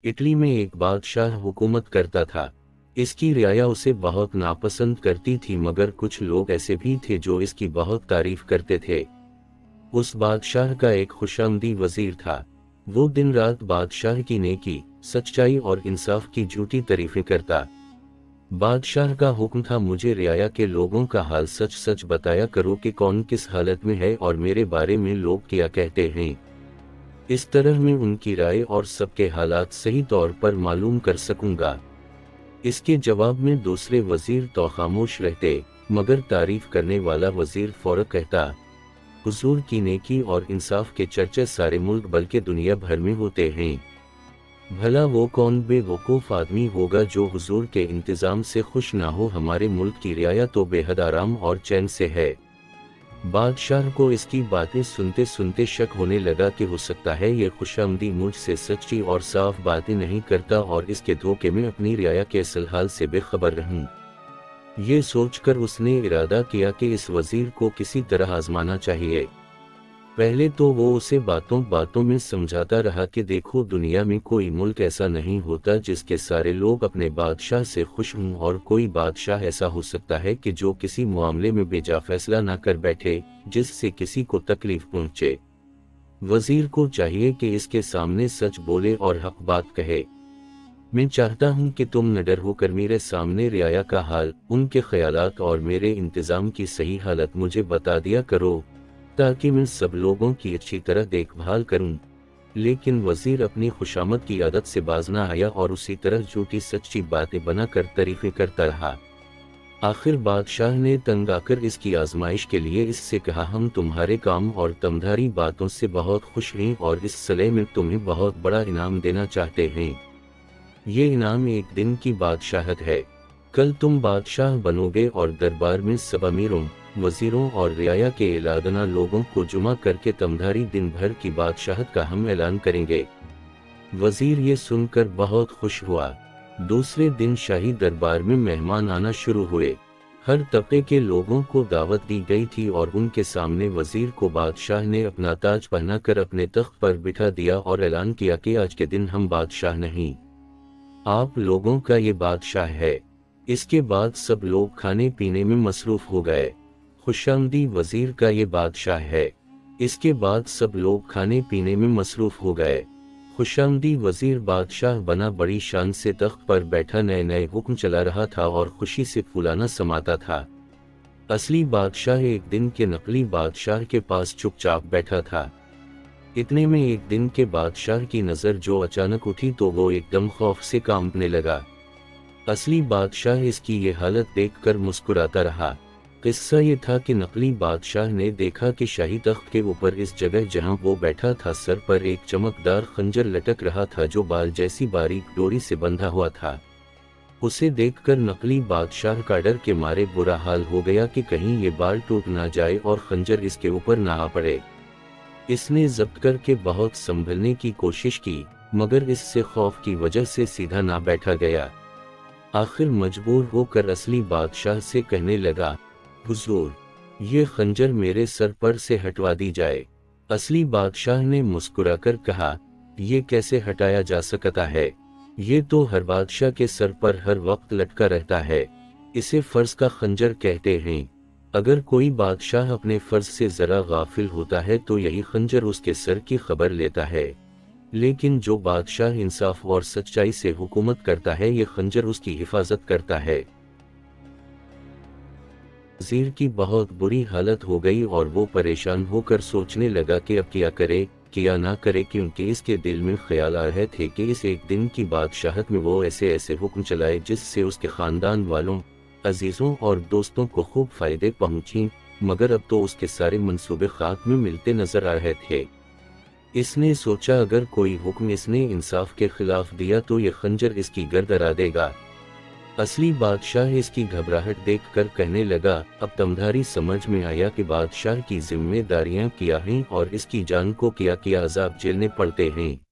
Italy میں ایک بادشاہ حکومت کرتا تھا۔ اس کی رعایا اسے بہت ناپسند کرتی تھی، مگر کچھ لوگ ایسے بھی تھے جو اس کی بہت تعریف کرتے تھے۔ اس بادشاہ کا ایک خوشامدی وزیر تھا۔ وہ دن رات بادشاہ کی نیکی، سچائی اور انصاف کی جھوٹی تعریفیں کرتا۔ بادشاہ کا حکم تھا، مجھے رعایا کے لوگوں کا حال سچ سچ بتایا کرو کہ کون کس حالت میں ہے اور میرے بارے میں لوگ کیا کہتے ہیں۔ اس طرح میں ان کی رائے اور سب کے حالات صحیح طور پر معلوم کر سکوں گا۔ اس کے جواب میں دوسرے وزیر تو خاموش رہتے، مگر تعریف کرنے والا وزیر فوراً کہتا، حضور کی نیکی اور انصاف کے چرچے سارے ملک بلکہ دنیا بھر میں ہوتے ہیں۔ بھلا وہ کون بے وقوف آدمی ہوگا جو حضور کے انتظام سے خوش نہ ہو؟ ہمارے ملک کی رعایا تو بے حد آرام اور چین سے ہے۔ بادشاہ کو اس کی باتیں سنتے سنتے شک ہونے لگا کہ ہو سکتا ہے یہ خوشامدی مجھ سے سچی اور صاف باتیں نہیں کرتا اور اس کے دھوکے میں اپنی رعایا کے اصل حال سے بے خبر رہوں۔ یہ سوچ کر اس نے ارادہ کیا کہ اس وزیر کو کسی طرح آزمانا چاہیے۔ پہلے تو وہ اسے باتوں باتوں میں سمجھاتا رہا کہ دیکھو، دنیا میں کوئی ملک ایسا نہیں ہوتا جس کے سارے لوگ اپنے بادشاہ سے خوش ہوں، اور کوئی بادشاہ ایسا ہو سکتا ہے کہ جو کسی معاملے میں بے جا فیصلہ نہ کر بیٹھے جس سے کسی کو تکلیف پہنچے۔ وزیر کو چاہیے کہ اس کے سامنے سچ بولے اور حق بات کہے۔ میں چاہتا ہوں کہ تم نڈر ہو کر میرے سامنے رعایا کا حال، ان کے خیالات اور میرے انتظام کی صحیح حالت مجھے بتا دیا کرو، تاکہ میں سب لوگوں کی اچھی طرح دیکھ بھال کروں۔ لیکن وزیر اپنی خوشامد کی عادت سے باز نہ آیا اور اسی طرح جھوٹی سچی باتیں بنا کر تعریفیں کرتا رہا۔ آخر بادشاہ نے تنگ آ کر اس کی آزمائش کے لیے اس سے کہا، ہم تمہارے کام اور تمدھاری باتوں سے بہت خوش ہیں اور اس صلح میں تمہیں بہت بڑا انعام دینا چاہتے ہیں۔ یہ انعام ایک دن کی بادشاہت ہے۔ کل تم بادشاہ بنو گے اور دربار میں سب امیروں، وزیروں اور رعایا کے علادنہ لوگوں کو جمع کر کے تمدھاری دن بھر کی بادشاہت کا ہم اعلان کریں گے۔ وزیر یہ سن کر بہت خوش ہوا۔ دوسرے دن شاہی دربار میں مہمان آنا شروع ہوئے۔ ہر طبقے کے لوگوں کو دعوت دی گئی تھی اور ان کے سامنے وزیر کو بادشاہ نے اپنا تاج پہنا کر اپنے تخت پر بٹھا دیا اور اعلان کیا کہ آج کے دن ہم بادشاہ نہیں، آپ لوگوں کا یہ بادشاہ ہے۔ اس کے بعد سب لوگ کھانے پینے میں مصروف ہو گئے۔ خوشامدی وزیر کا یہ بادشاہ ہے۔ اس کے بعد سب لوگ کھانے پینے میں مصروف ہو گئے۔ خوشامدی وزیر بادشاہ بنا بڑی شان سے تخت پر بیٹھا نئے نئے حکم چلا رہا تھا اور خوشی سے پھولانا سماتا تھا۔ اصلی بادشاہ ایک دن کے نقلی بادشاہ کے پاس چپ چاپ بیٹھا تھا۔ اتنے میں ایک دن کے بادشاہ کی نظر جو اچانک اٹھی تو وہ ایک دم خوف سے کانپنے لگا۔ اصلی بادشاہ اس کی یہ حالت دیکھ کر مسکراتا رہا۔ قصہ یہ تھا کہ نقلی بادشاہ نے دیکھا کہ شاہی تخت کے اوپر اس جگہ جہاں وہ بیٹھا تھا سر پر ایک چمکدار خنجر لٹک رہا تھا جو بال جیسی باریک ڈوری سے بندھا ہوا تھا۔ اسے دیکھ کر نقلی بادشاہ کا ڈر کے مارے برا حال ہو گیا کہ کہیں یہ بال ٹوٹ نہ جائے اور خنجر اس کے اوپر نہ آ پڑے۔ اس نے ضبط کر کے بہت سنبھلنے کی کوشش کی، مگر اس سے خوف کی وجہ سے سیدھا نہ بیٹھا گیا۔ آخر مجبور ہو کر اصلی بادشاہ سے کہنے لگا، حضور، یہ خنجر میرے سر پر سے ہٹوا دی جائے۔ اصلی بادشاہ نے مسکرا کر کہا، یہ کیسے ہٹایا جا سکتا ہے؟ یہ تو ہر بادشاہ کے سر پر ہر وقت لٹکا رہتا ہے۔ اسے فرض کا خنجر کہتے ہیں۔ اگر کوئی بادشاہ اپنے فرض سے ذرا غافل ہوتا ہے تو یہی خنجر اس کے سر کی خبر لیتا ہے، لیکن جو بادشاہ انصاف اور سچائی سے حکومت کرتا ہے یہ خنجر اس کی حفاظت کرتا ہے۔ وزیر کی بہت بری حالت ہو گئی اور وہ پریشان ہو کر سوچنے لگا کہ اب کیا کرے کیا نہ کرے، کیونکہ اس کے دل میں خیال آ رہے تھے کہ اس ایک دن کی بادشاہت میں وہ ایسے ایسے حکم چلائے جس سے اس کے خاندان والوں، عزیزوں اور دوستوں کو خوب فائدے پہنچیں، مگر اب تو اس کے سارے منصوبے خاک میں ملتے نظر آ رہے تھے۔ اس نے سوچا اگر کوئی حکم اس نے انصاف کے خلاف دیا تو یہ خنجر اس کی گرد اڑا دے گا۔ اصلی بادشاہ اس کی گھبراہٹ دیکھ کر کہنے لگا، اب تمدھاری سمجھ میں آیا کہ بادشاہ کی ذمہ داریاں کیا ہیں اور اس کی جان کو کیا کیا عذاب جھیلنے پڑتے ہیں۔